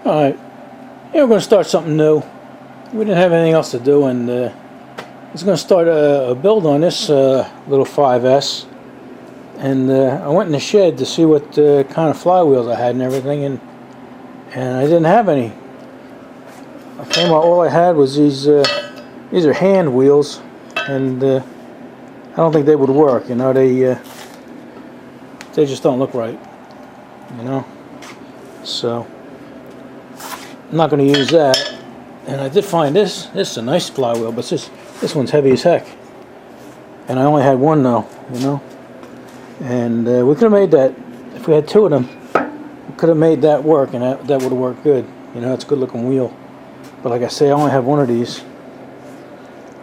Alright, yeah, we're going to start something new. We didn't have anything else to do, and I was going to start a build on this little 5S. And I went in the shed to see what kind of flywheels I had and everything, and I didn't have any. I came out, all I had was these are hand wheels, and I don't think they would work. You know, they just don't look right. You know, so I'm not going to use that. And I did find this. This is a nice flywheel, but this one's heavy as heck. And I only had one though, you know. And we could have made that, if we had two of them, we could have made that work, and that would have worked good. You know, it's a good looking wheel. But like I say, I only have one of these.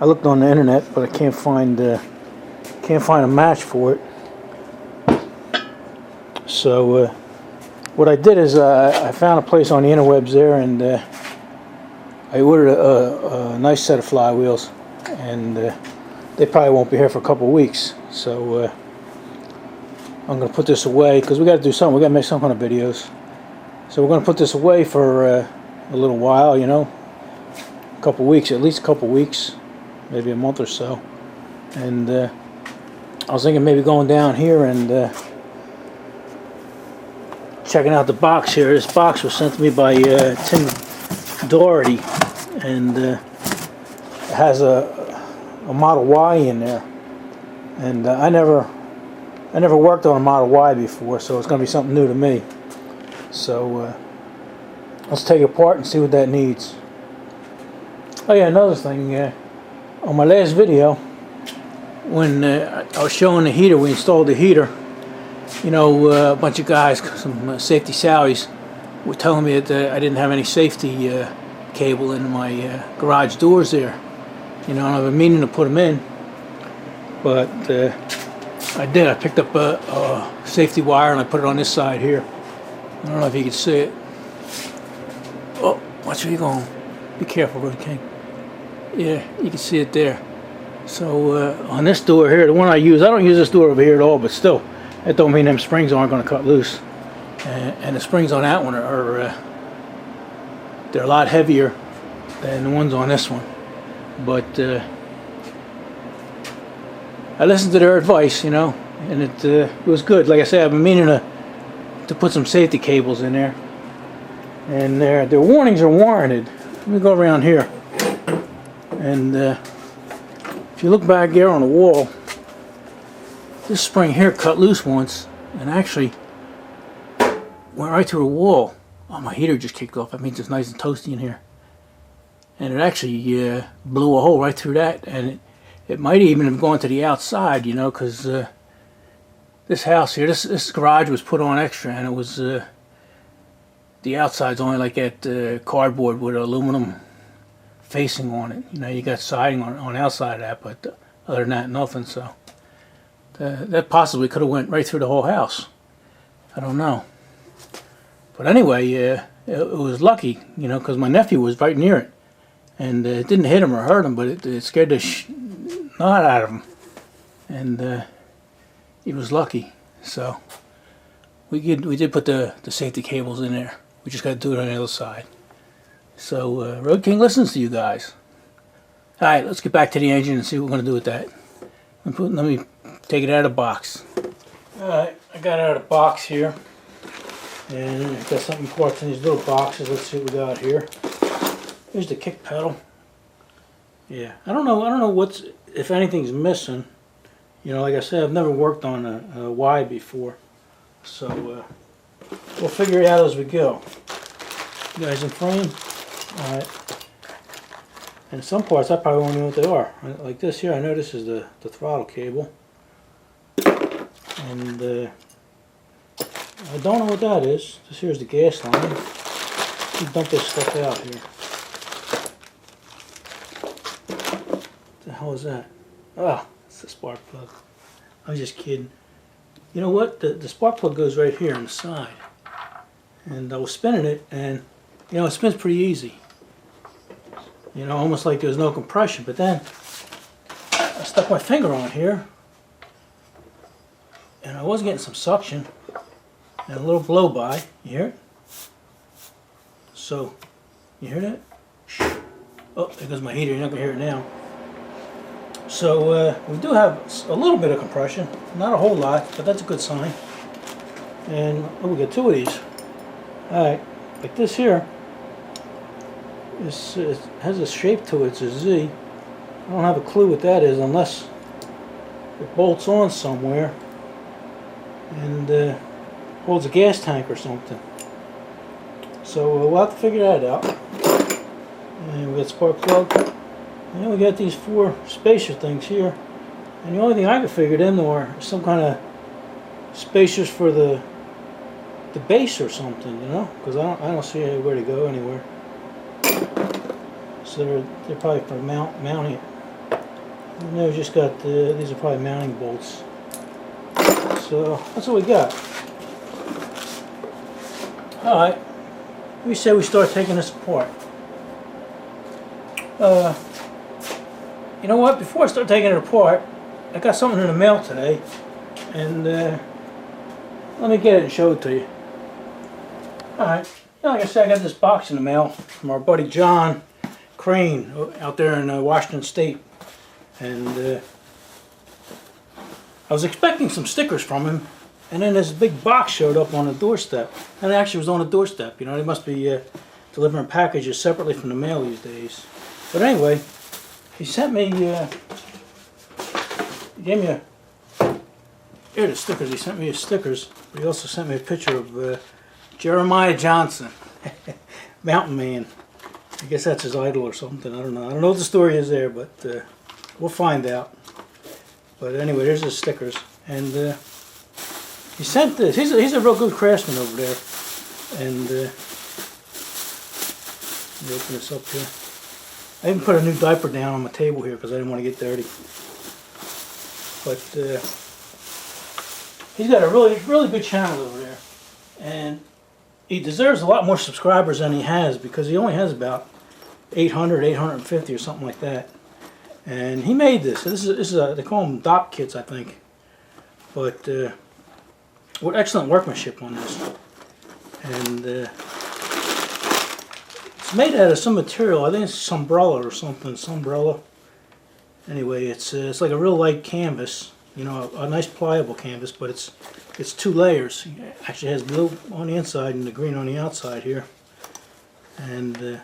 I looked on the internet, but I can't find a match for it. So what I did is I found a place on the interwebs there, and I ordered a nice set of flywheels, and they probably won't be here for a couple of weeks. So I'm going to put this away because we got to do something. We got to make some kind of videos. So we're going to put this away for a little while, you know, a couple weeks, at least a couple weeks, maybe a month or so. And I was thinking maybe going down here and checking out the box here. This box was sent to me by Tim Daugherty, and it has a Model Y in there. And I never worked on a Model Y before, so it's going to be something new to me. So let's take it apart and see what that needs. Oh yeah, another thing, on my last video, when I was showing the heater, we installed the heater, you know, a bunch of guys, some safety Sallies, were telling me that I didn't have any safety cable in my garage doors there. You know, and I've been meaning to put them in, but I did. I picked up a safety wire and I put it on this side here. I don't know if you can see it. Oh, watch where you're going. Be careful, Buddy King. Yeah, you can see it there. So on this door here, the one I use, I don't use this door over here at all, but still, that don't mean them springs aren't going to cut loose. And the springs on that one are they're a lot heavier than the ones on this one. But I listened to their advice, you know, and it was good. Like I said, I've been meaning to put some safety cables in there, and their warnings are warranted. Let me go around here, and if you look back here on the wall, this spring here cut loose once, and actually went right through the wall. Oh, my heater just kicked off. That means it's nice and toasty in here, and it actually blew a hole right through that, and it might even have gone to the outside, you know, because this house here, this garage was put on extra, and it was the outside's only like that cardboard with aluminum facing on it. You know, you got siding on the outside of that, but other than that, nothing. So that possibly could have went right through the whole house. I don't know. But anyway, it was lucky, you know, because my nephew was right near it, and it didn't hit him or hurt him, but it scared the knot out of him, and he was lucky. So we did put the safety cables in there. We just got to do it on the other side. So Road King listens to you guys. All right, let's get back to the engine and see what we're going to do with that. Let me take it out of the box. All right, I got it out of the box here, and I've got something parts in these little boxes. Let's see what we got here. Here's the kick pedal. Yeah, I don't know what's, if anything's missing. You know, like I said, I've never worked on a Y before, so we'll figure it out as we go. You guys in frame? All right. And some parts I probably won't know what they are. Like this here, I know this is the throttle cable, and I don't know what that is. This here's the gas line. Let's dump this stuff out here. What the hell is that? Ah, it's the spark plug. I was just kidding. You know what? The spark plug goes right here on the side. And I was spinning it, and you know, it spins pretty easy. You know, almost like there's no compression. But then I stuck my finger on here, and I was getting some suction and a little blow by. You hear it? So, you hear that? Oh, there goes my heater. You're not going to hear it now. So, we do have a little bit of compression. Not a whole lot, but that's a good sign. And, oh, we got two of these. Alright, like this here. This has a shape to it. It's a Z. I don't have a clue what that is unless it bolts on somewhere and holds a gas tank or something. So we'll have to figure that out. And we got spark plug. And then we got these four spacer things here. And the only thing I could figure them are some kind of spacers for the base or something, you know, because I don't see where to go anywhere. So they're probably for mounting it. And they've just got these are probably mounting bolts. So that's what we got. All right. We say we start taking this apart. You know what? Before I start taking it apart, I got something in the mail today, and let me get it and show it to you. All right. Yeah, like I said, I got this box in the mail from our buddy John Crane out there in Washington State, and I was expecting some stickers from him, and then this big box showed up on the doorstep, and it actually was on the doorstep. You know, they must be delivering packages separately from the mail these days. But anyway, he sent me, he gave me here are the stickers. He sent me his stickers, but he also sent me a picture of Jeremiah Johnson, Mountain Man. I guess that's his idol or something. I don't know. I don't know what the story is there, but we'll find out. But anyway, there's his stickers, and he sent this. He's a real good craftsman over there, and let me open this up here. I even put a new diaper down on my table here because I didn't want to get dirty. But he's got a really good channel over there, and he deserves a lot more subscribers than he has because he only has about 800, 850 or something like that. And he made this. This is they call them DOP kits, I think. But with excellent workmanship on this. And it's made out of some material. I think it's Sombrella or something. Sombrella. Anyway, it's like a real light canvas. You know, a nice pliable canvas, but it's two layers. It actually has blue on the inside and the green on the outside here. And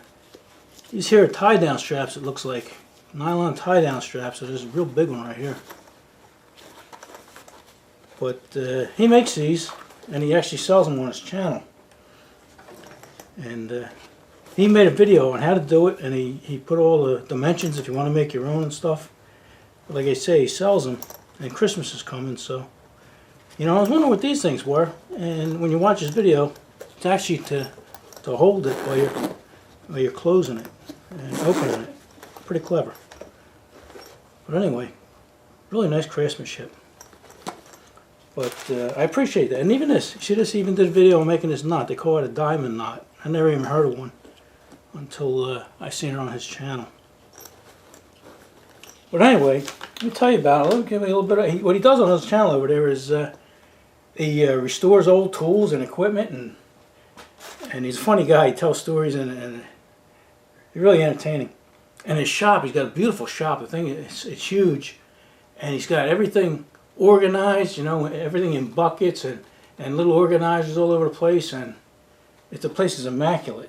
these here are tie-down straps, it looks like. Nylon tie-down straps. So there's a real big one right here. But he makes these, and he actually sells them on his channel. And he made a video on how to do it, and he put all the dimensions if you want to make your own and stuff. But like I say, he sells them, and Christmas is coming, so... You know, I was wondering what these things were, and when you watch this video, it's actually to hold it while you're closing it and opening it. Pretty clever. But anyway, really nice craftsmanship. But I appreciate that. And even this, she just even did a video on making this knot. They call it a diamond knot. I never even heard of one until I seen it on his channel. But anyway, let me tell you about it. Let me give you a little bit of what he does on his channel over there is he restores old tools and equipment, and he's a funny guy. He tells stories and he's really entertaining. And his shop, he's got a beautiful shop. The thing is, it's huge, and he's got everything organized. You know, everything in buckets and little organizers all over the place, and the place is immaculate.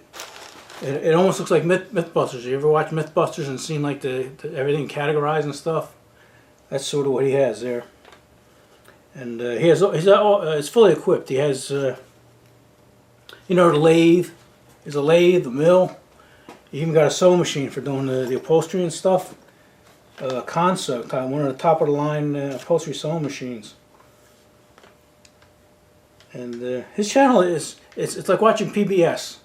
It almost looks like Mythbusters. You ever watch Mythbusters and seen like the everything categorized and stuff? That's sort of what he has there. And it's fully equipped. He has, you know, the lathe. There's a lathe, the mill. He even got a sewing machine for doing the upholstery and stuff. Conso, one of the top of the line upholstery sewing machines. And his channel it's like watching PBS.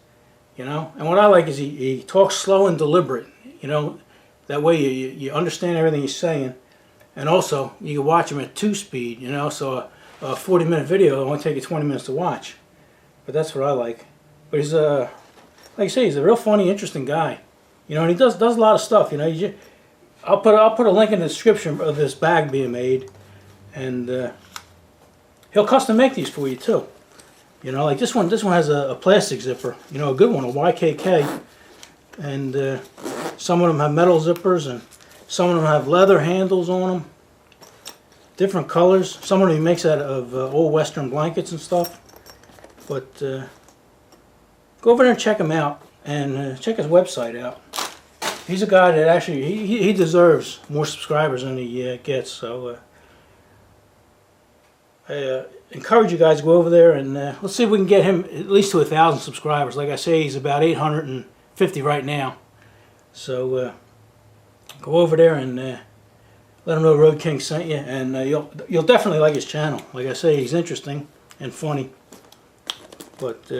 You know, and what I like is he talks slow and deliberate. You know, that way you understand everything he's saying, and also you can watch him at 2-speed. You know, so a 40-minute video will only take you 20 minutes to watch. But that's what I like. But he's like I say, he's a real funny, interesting guy. You know, and he does a lot of stuff. You know, I'll put a link in the description of this bag being made, and he'll custom make these for you too. You know, like this one has a plastic zipper, you know, a good one, a YKK. And some of them have metal zippers, and some of them have leather handles on them. Different colors. Some of them he makes out of old Western blankets and stuff. But go over there and check him out, and check his website out. He's a guy that actually, he deserves more subscribers than he gets. So I encourage you guys to go over there, and let's see if we can get him at least to 1,000 subscribers. Like I say, he's about 850 right now. So go over there and let him know Road King sent you, and you'll definitely like his channel. Like I say, he's interesting and funny. But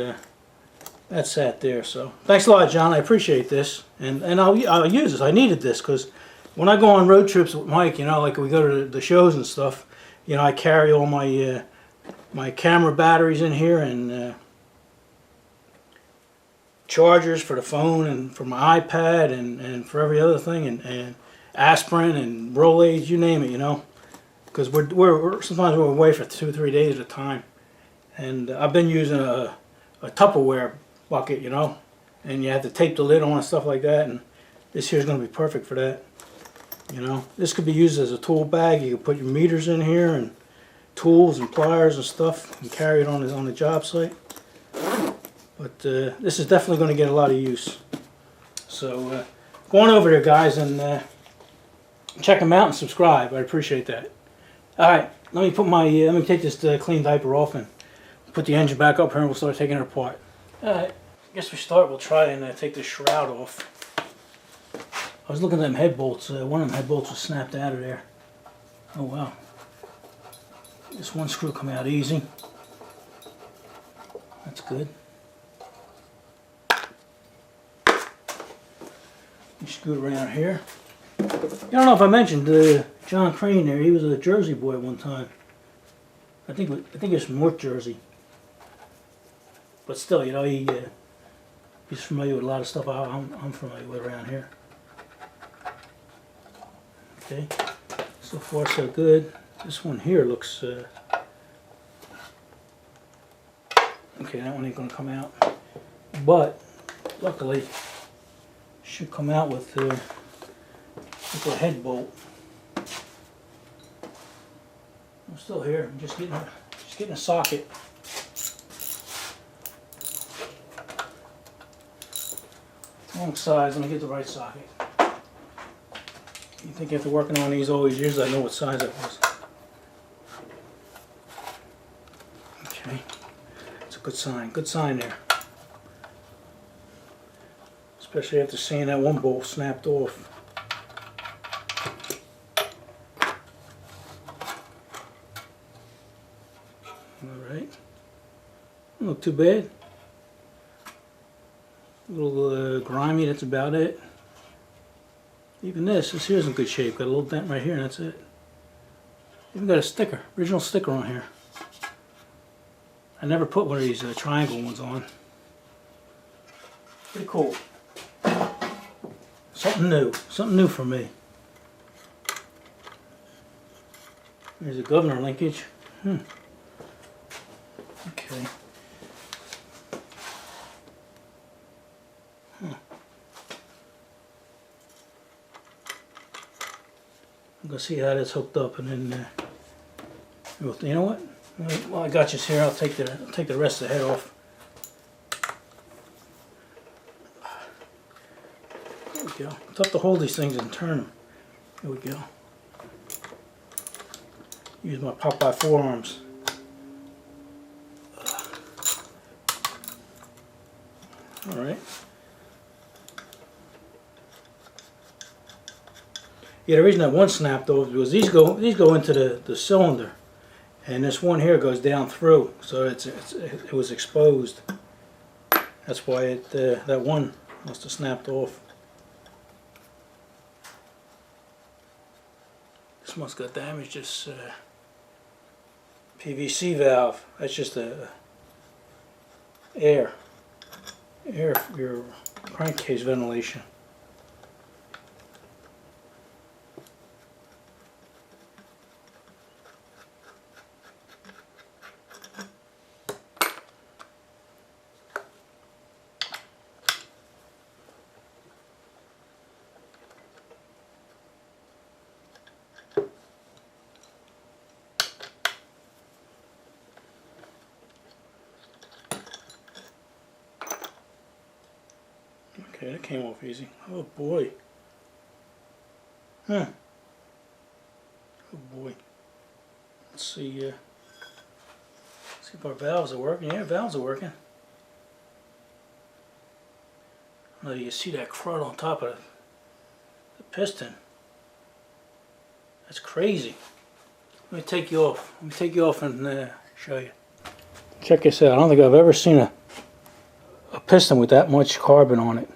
that's that there. So thanks a lot, John. I appreciate this, and I'll use this. I needed this because when I go on road trips with Mike, you know, like we go to the shows and stuff, you know, I carry all my my camera batteries in here, and chargers for the phone and for my iPad and for every other thing, and aspirin and Rolaids, you name it, you know, because we're sometimes we're away for 2 or 3 days at a time, and I've been using a Tupperware bucket, you know, and you have to tape the lid on and stuff like that, and this here is going to be perfect for that. You know, this could be used as a tool bag. You can put your meters in here and tools and pliers and stuff, and carry it on the job site. But this is definitely going to get a lot of use. So go on over there, guys, and check them out and subscribe. I appreciate that. All right, let me put my let me take this clean diaper off and put the engine back up here, and we'll start taking it apart. All right, I guess we start. We'll try and take this shroud off. I was looking at them head bolts. One of them head bolts was snapped out of there. Oh wow! This one screw come out easy. That's good. You scoot around here. I don't know if I mentioned John Crane there. He was a Jersey boy at one time. I think he was from North Jersey. But still, you know, he's familiar with a lot of stuff I'm familiar with around here. Okay, so far so good. This one here looks okay. That one ain't gonna come out, but luckily should come out with a head bolt. I'm still here. I'm just getting a socket. Wrong size. Let me get the right socket. You think after working on these all these years, I know what size it was. Okay, it's a good sign. Good sign there. Especially after seeing that one bolt snapped off. Alright. Don't look too bad. A little grimy, that's about it. Even this here's in good shape. Got a little dent right here, and that's it. Even got a sticker, original sticker on here. I never put one of these triangle ones on. Pretty cool. Something new for me. There's a governor linkage. Okay. I'm gonna see how that's hooked up, and then you know what? Well, I got you here. I'll take the rest of the head off. There we go. Tough to hold these things and turn them. Here we go. Use my Popeye forearms. All right. Yeah, the reason that one snapped off was these go into the cylinder, and this one here goes down through, so it was exposed. That's why that one must have snapped off. This must got damaged. This PVC valve. That's just air for your crankcase ventilation. Okay, that came off easy. Oh boy. Huh. Oh boy. Let's see if our valves are working. Yeah, valves are working. Now you see that crud on top of the piston. That's crazy. Let me take you off. Let me take you off and show you. Check this out. I don't think I've ever seen a piston with that much carbon on it.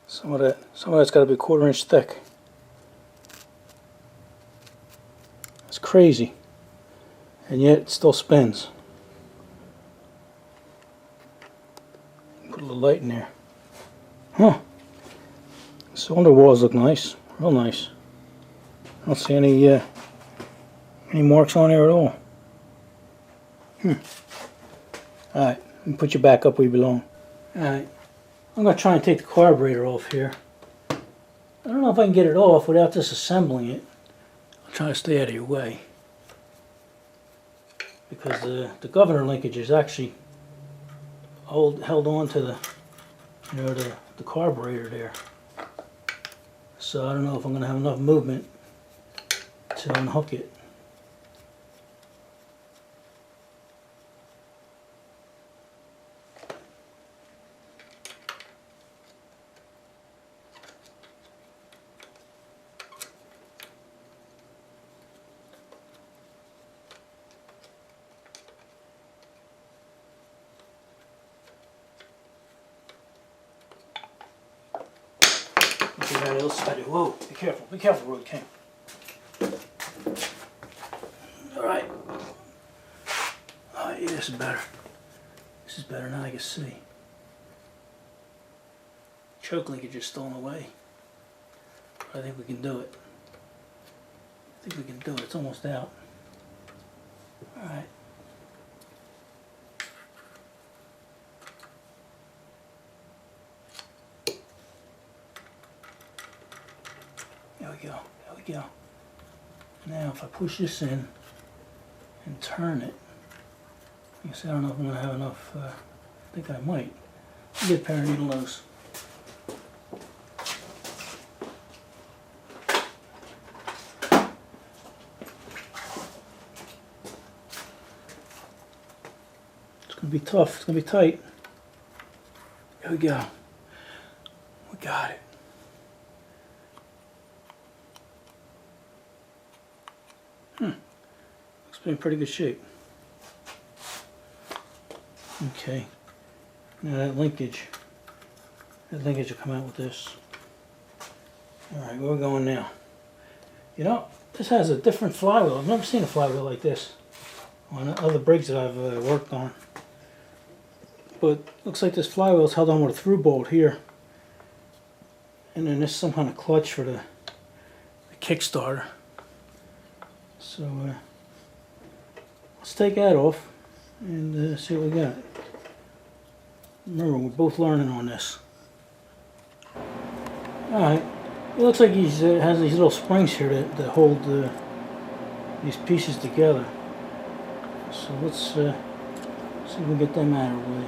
Some of that's got to be 1/4 inch thick. It's crazy, and yet it still spins. Put a little light in there. Huh. Cylinder walls look nice, real nice. I don't see any marks on there at all. Alright, let me put you back up where you belong. Alright, I'm going to try and take the carburetor off here. I don't know if I can get it off without disassembling it. I'll try to stay out of your way. Because the governor linkage is actually held on to the carburetor there. So I don't know if I'm going to have enough movement to unhook it. Whoa, be careful, Road King. Alright. Oh yeah, this is better. This is better now I can see. Choke linkage is still in the way. But I think we can do it. It's almost out. Alright. There we go. Now if I push this in and turn it, I guess I don't know if I'm going to have enough, I think I might. I'll get a pair of needle nose. It's going to be tough, it's going to be tight. There we go. We got it. Looks in pretty good shape. Okay. Now that linkage will come out with this. Alright, where are we going now? You know, this has a different flywheel. I've never seen a flywheel like this on other Briggs that I've worked on. But looks like this flywheel is held on with a through bolt here. And then there's some kind of clutch for the Kickstarter. So let's take that off and see what we got. Remember, we're both learning on this. Alright, it looks like he has these little springs here that hold these pieces together. So let's see if we can get them out of the way.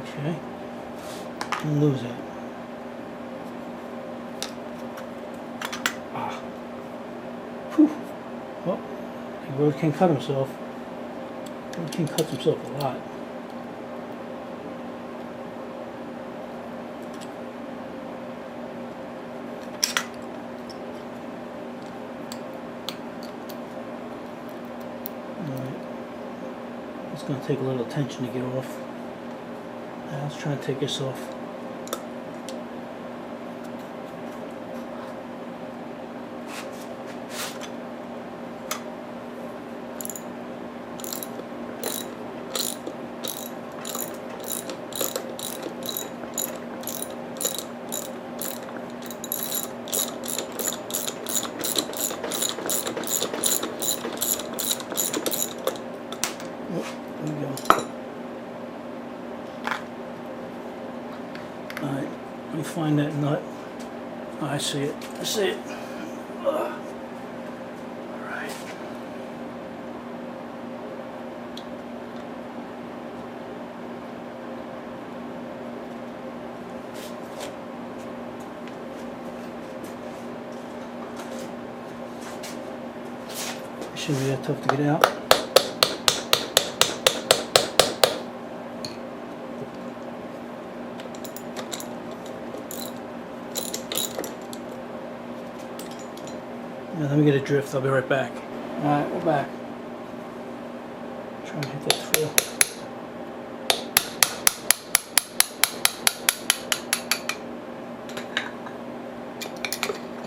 Okay, don't lose it. Well, the Road King cut himself. Road King cuts himself a lot. Alright. It's going to take a little attention to get off. Now let's try and take this off. Alright, let me find that nut. Oh, I see it. I see it. Alright. shouldn't be that tough to get out. Let me get a drift, I'll be right back. Alright, we're back. Trying to hit that through.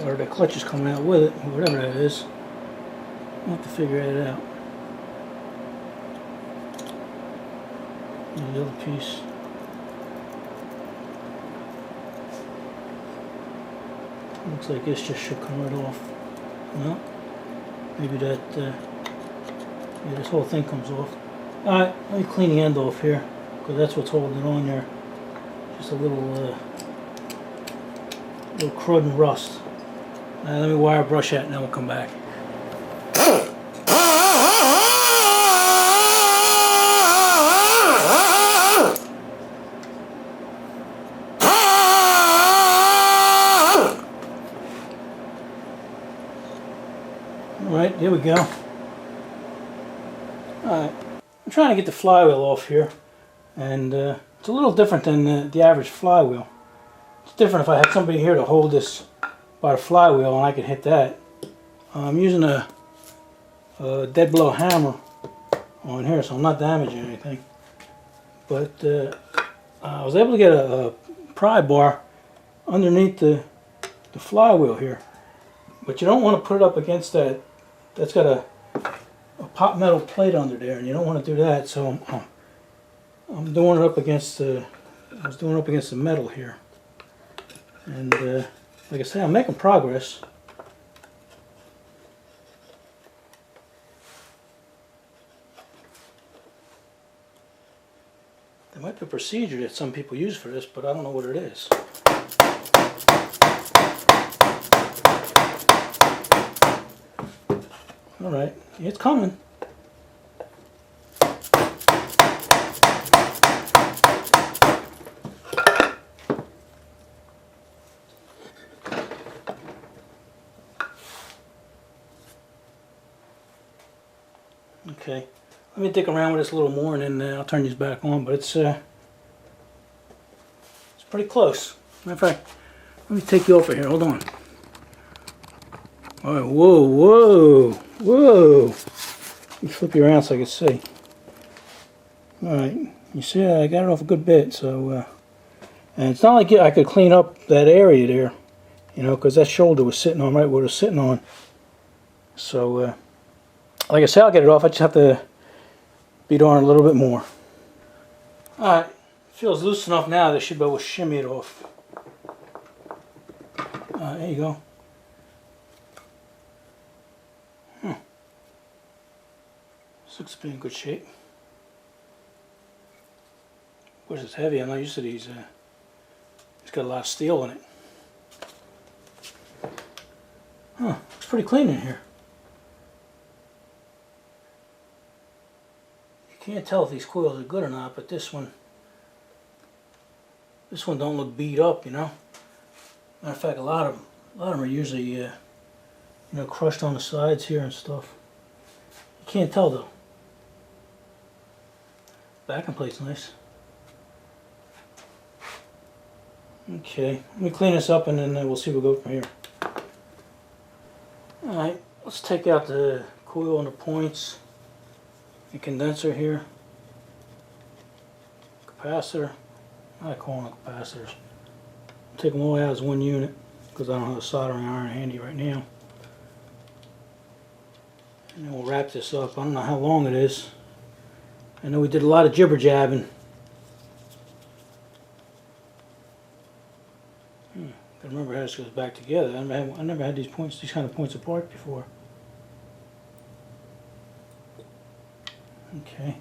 Or the clutch is coming out with it, or whatever that is. I'll have to figure that out. And the other piece. Looks like this just should come right off. Well, maybe that, yeah, this whole thing comes off. Alright, let me clean the end off here, because that's what's holding it on there. Just a little crud and rust. Let me wire brush that and then we'll come back. Alright, here we go. Alright, I'm trying to get the flywheel off here, and it's a little different than the average flywheel. It's different if I had somebody here to hold this by the flywheel and I could hit that. I'm using a dead blow hammer on here, so I'm not damaging anything. But I was able to get a pry bar underneath the flywheel here. But you don't want to put it up against that. That's got a pot metal plate under there, and you don't want to do that. So I'm doing it up against the. I was doing it up against the metal here, and like I say, I'm making progress. There might be a procedure that some people use for this, but I don't know what it is. Alright, it's coming. Okay, let me dig around with this a little more and then I'll turn these back on, but it's pretty close. Matter of fact, let me take you off of here, hold on. Alright, whoa, whoa, whoa. Let me flip you around so I can see. Alright, you see I got it off a good bit, so, and it's not like I could clean up that area there, you know, because that shoulder was sitting on right where it was sitting on. So, like I said, I'll get it off, I just have to beat on it a little bit more. Alright, feels loose enough now that I should be able to shimmy it off. There you go. This looks to be in good shape. Of course it's heavy, I'm not used to these. It's got a lot of steel in it. Huh, it's pretty clean in here. You can't tell if these coils are good or not, but this one don't look beat up, you know. Matter of fact, a lot of them are usually, you know, crushed on the sides here and stuff. You can't tell though. Backing plate's nice. Okay, let me clean this up and then we'll see where we'll go from here. Alright, let's take out the coil and the points. The condenser here. Capacitor. I call them capacitors. Take them all out as one unit because I don't have a soldering iron handy right now. And then we'll wrap this up. I don't know how long it is. I know we did a lot of jibber jabbing. I remember how this goes back together. I never had these kind of points apart before. Okay.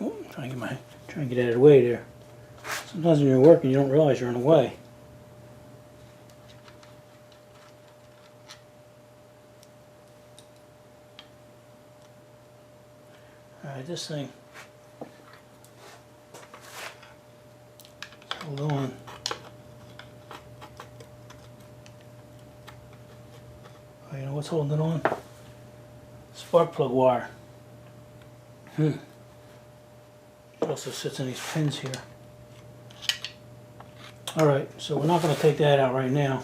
Oh, trying to get out of the way there. Sometimes when you're working, you don't realize you're in the way. Alright, this thing. Hold on. Oh, you know what's holding it on? Spark plug wire. It also sits in these pins here. Alright, so we're not going to take that out right now.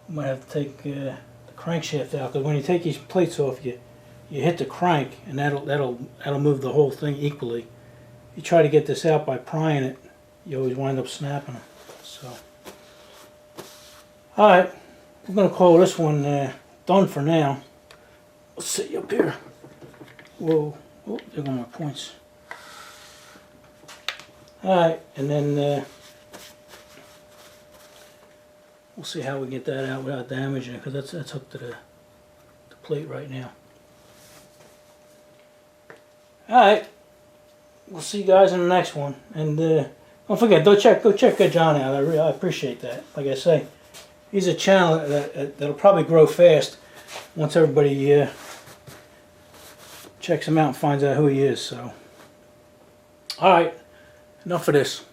We might have to take the crankshaft out, because when you take these plates off, you hit the crank, and that'll move the whole thing equally. You try to get this out by prying it, you always wind up snapping them. So, alright, we're going to call this one done for now. Let's sit you up here. Whoa, oh, there go my points. Alright, and then we'll see how we get that out without damaging it, because that's hooked to the plate right now. Alright, we'll see you guys in the next one. And don't forget, go check John out. I appreciate that. Like I say, he's a channel that'll probably grow fast once everybody checks him out and finds out who he is. So, alright, enough of this.